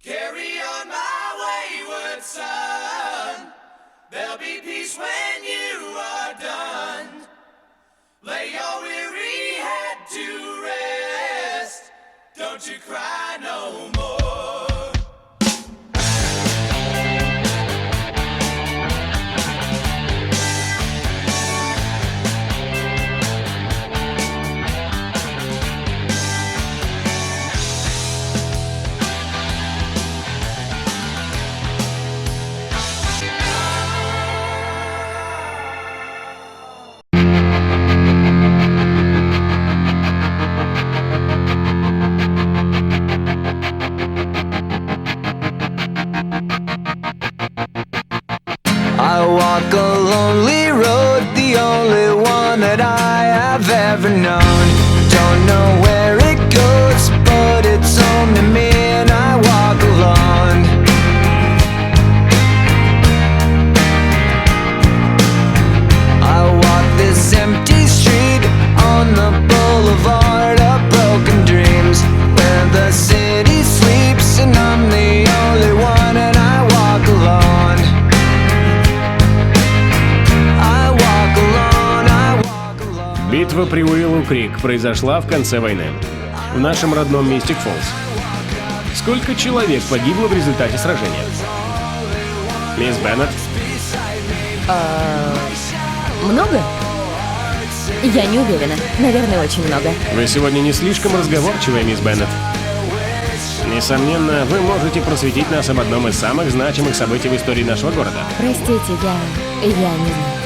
Carry on, my wayward son. There'll be peace when you are done. Lay your weary head to rest. Don't you cry no more. I walk a lonely road, the only one that I have ever known. Don't know where it goes, but it's home to me and I walk alone. I walk this empty street on the boulevard of broken dreams, where the city sleeps and I'm the only one and I walk alone. Битва при Уиллоу-Крик произошла в конце войны, в нашем родном Мистик-Фоллс. Сколько человек погибло в результате сражения? Мисс Беннет? Много? Я не уверена. Наверное, очень много. Вы сегодня не слишком разговорчивая, мисс Беннет. Несомненно, вы можете просветить нас об одном из самых значимых событий в истории нашего города. Простите, я не знаю.